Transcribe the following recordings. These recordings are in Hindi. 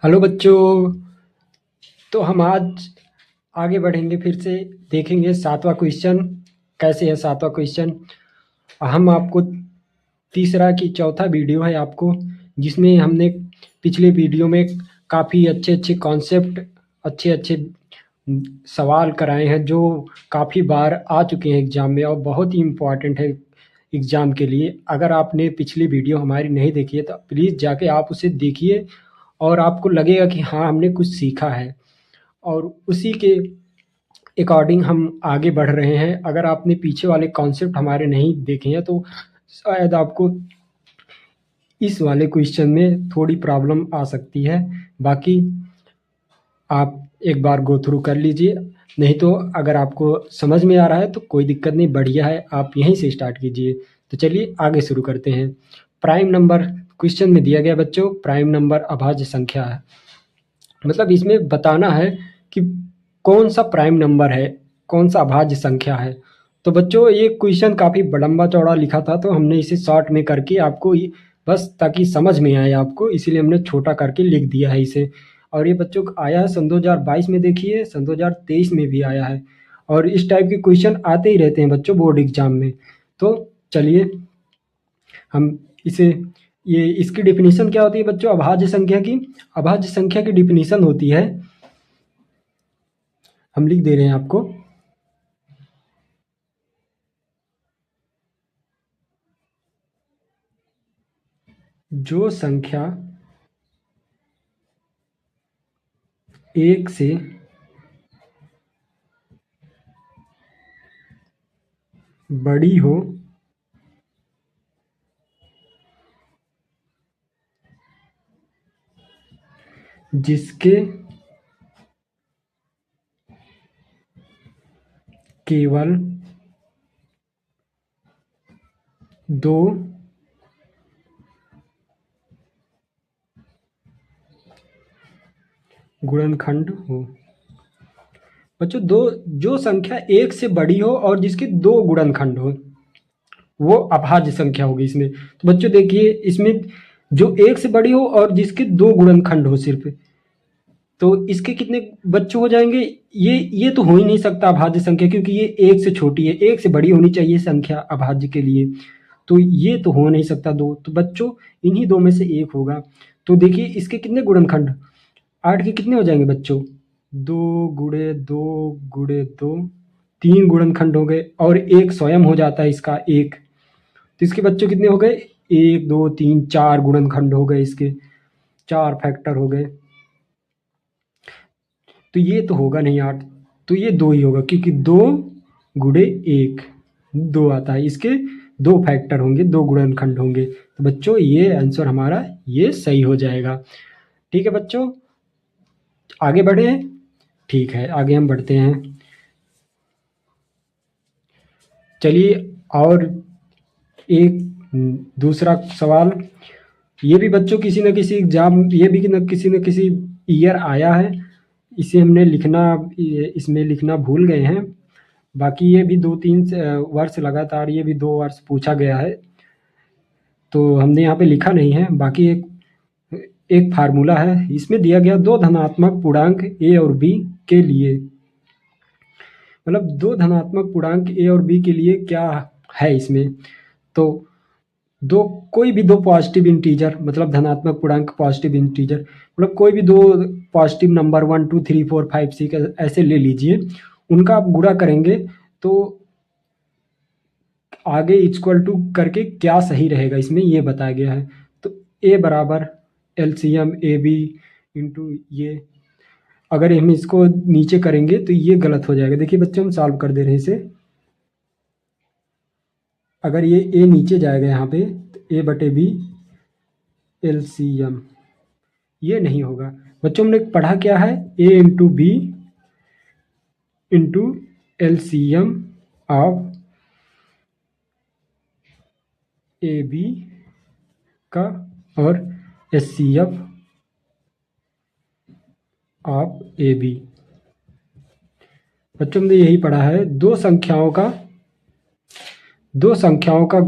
हेलो बच्चों। तो हम आज आगे बढ़ेंगे, फिर से देखेंगे सातवां क्वेश्चन कैसे है। सातवां क्वेश्चन हम आपको तीसरा की चौथा वीडियो है आपको, जिसमें हमने पिछले वीडियो में काफ़ी अच्छे अच्छे कॉन्सेप्ट, अच्छे अच्छे सवाल कराए हैं जो काफ़ी बार आ चुके हैं एग्ज़ाम में और बहुत ही इम्पॉर्टेंट है एग्ज़ाम के लिए। अगर आपने पिछली वीडियो हमारी नहीं देखी है तो प्लीज़ जाके आप उसे देखिए और आपको लगेगा कि हाँ, हमने कुछ सीखा है और उसी के अकॉर्डिंग हम आगे बढ़ रहे हैं। अगर आपने पीछे वाले कॉन्सेप्ट हमारे नहीं देखे हैं तो शायद आपको इस वाले क्वेश्चन में थोड़ी प्रॉब्लम आ सकती है। बाकी आप एक बार गो थ्रू कर लीजिए, नहीं तो अगर आपको समझ में आ रहा है तो कोई दिक्कत नहीं, बढ़िया है, आप यहीं से स्टार्ट कीजिए। तो चलिए आगे शुरू करते हैं। प्राइम नंबर क्वेश्चन में दिया गया बच्चों, प्राइम नंबर अभाज्य संख्या है, मतलब इसमें बताना है कि कौन सा प्राइम नंबर है, कौन सा अभाज्य संख्या है। तो बच्चों ये क्वेश्चन काफ़ी लंबा चौड़ा लिखा था, तो हमने इसे शॉर्ट में करके आपको बस ताकि समझ में आए आपको, इसीलिए हमने छोटा करके लिख दिया है इसे। और ये बच्चों आया है सन 2022 में, देखिए सन 2023 में भी आया है और इस टाइप के क्वेश्चन आते ही रहते हैं बच्चों बोर्ड एग्जाम में। तो चलिए हम इसे, ये इसकी डेफिनेशन क्या होती है बच्चों अभाज्य संख्या की? अभाज्य संख्या की डेफिनेशन होती है, हम लिख दे रहे हैं आपको, जो संख्या एक से बड़ी हो जिसके केवल दो गुणनखंड हो। बच्चों दो, जो संख्या एक से बड़ी हो और जिसके दो गुणनखंड हो वो अभाज्य संख्या होगी इसमें। तो बच्चों देखिए इसमें जो एक से बड़ी हो और जिसके दो गुणनखंड हो सिर्फ, तो इसके कितने बच्चे हो जाएंगे? ये तो हो ही नहीं सकता अभाज्य संख्या, क्योंकि ये एक से छोटी है, एक से बड़ी होनी चाहिए संख्या अभाज्य के लिए, तो ये तो हो नहीं सकता दो। तो बच्चों इन्हीं दो में से एक होगा। तो देखिए इसके कितने गुणनखंड, 8 के कितने हो जाएंगे बच्चों? 2 × 2 × 2, 3 गुणनखंड हो गए और एक स्वयं हो जाता है इसका एक। तो इसके बच्चों कितने हो गए? 1 2 3 4 गुणनखंड हो गए इसके, 4 फैक्टर हो गए। तो ये तो होगा नहीं 8, तो ये 2 ही होगा, क्योंकि 2 × 1 2 आता है, इसके 2 फैक्टर होंगे, 2 गुणनखंड होंगे। तो बच्चों ये आंसर हमारा ये सही हो जाएगा। ठीक है बच्चों, आगे बढ़े? ठीक है, आगे हम बढ़ते हैं। चलिए और एक दूसरा सवाल, ये भी बच्चों किसी न किसी एग्जाम, ये भी न किसी ईयर आया है, इसे हमने लिखना, इसमें लिखना भूल गए हैं। बाकी ये भी 2-3 वर्ष लगातार, ये भी 2 वर्ष पूछा गया है, तो हमने यहाँ पे लिखा नहीं है। बाकी एक फार्मूला है, इसमें दिया गया दो धनात्मक पूर्णांक ए और बी के लिए, मतलब दो धनात्मक पूर्णांक ए और बी के लिए क्या है इसमें। तो दो, कोई भी दो पॉजिटिव इंटीजर, मतलब धनात्मक पूर्णांक पॉजिटिव इंटीजर, मतलब कोई भी दो पॉजिटिव नंबर 1 2 3 4 5 6 ऐसे ले लीजिए, उनका आप गुणा करेंगे तो आगे इक्वल टू करके क्या सही रहेगा इसमें ये बताया गया है। तो ए बराबर एलसीएम ए बी इंटू ये, अगर हम इसको नीचे करेंगे तो ये गलत हो जाएगा। देखिए बच्चों हम सॉल्व कर दे रहे हैं इसे, अगर ये ए नीचे जाएगा यहाँ पे तो ए बटे बी एलसीएम, ये नहीं होगा। बच्चों हमने पढ़ा क्या है, A into B into LCM of A B का और H C F of A B. बच्चों हमने यही पढ़ा है, दो संख्याओं का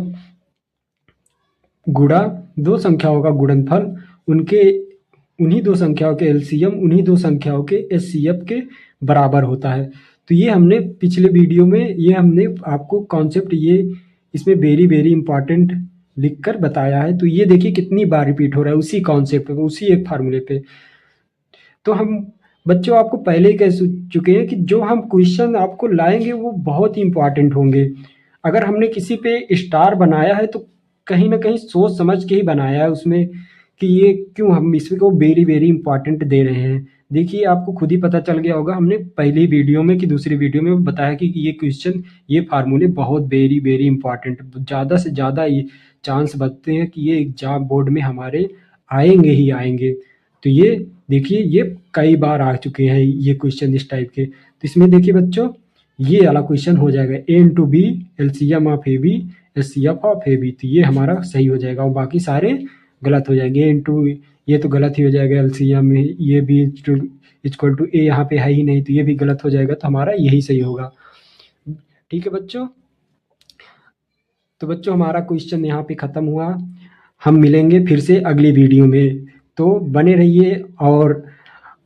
गुणा, दो संख्याओं का गुणनफल, उनके उन्हीं दो संख्याओं के एलसीएम उन्हीं दो संख्याओं के एचसीएफ के बराबर होता है। तो ये हमने पिछले वीडियो में ये हमने आपको कॉन्सेप्ट ये इसमें वेरी वेरी इंपॉर्टेंट लिख कर बताया है। तो ये देखिए कितनी बार रिपीट हो रहा है उसी कॉन्सेप्ट पे, उसी एक फार्मूले पे। तो हम बच्चों आपको पहले ही कह चुके हैं कि जो हम क्वेश्चन आपको लाएंगे वो बहुत ही इंपॉर्टेंट होंगे। अगर हमने किसी पे स्टार बनाया है तो कहीं ना कहीं सोच समझ के ही बनाया है उसमें कि ये क्यों हम इसको वेरी वेरी इंपॉर्टेंट दे रहे हैं। देखिए आपको खुद ही पता चल गया होगा, हमने पहली वीडियो में कि दूसरी वीडियो में बताया कि ये क्वेश्चन ये फार्मूले बहुत वेरी वेरी इंपॉर्टेंट, ज़्यादा से ज़्यादा ये चांस बनते हैं कि ये एग्जाम बोर्ड में हमारे आएंगे ही आएंगे। तो ये देखिए ये कई बार आ चुके हैं ये क्वेश्चन इस टाइप के। तो इसमें देखिए बच्चों ये वाला क्वेश्चन हो जाएगा A into B LCM of A B HCF of A B. तो ये हमारा सही हो जाएगा और बाकी सारे गलत हो जाएंगे। ए इंटू ये तो गलत ही हो जाएगा, एलसीएम में ये बी इक्वल टू ए यहाँ पे है ही नहीं तो ये भी गलत हो जाएगा, तो हमारा यही सही होगा। ठीक है बच्चों, तो बच्चों हमारा क्वेश्चन यहाँ पे ख़त्म हुआ। हम मिलेंगे फिर से अगली वीडियो में, तो बने रहिए और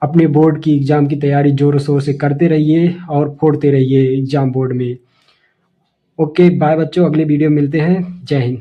अपने बोर्ड की एग्ज़ाम की तैयारी ज़ोर शोर से करते रहिए और फोड़ते रहिए एग्ज़ाम बोर्ड में। ओके बाय बच्चों, अगले वीडियो में मिलते हैं। जय हिंद।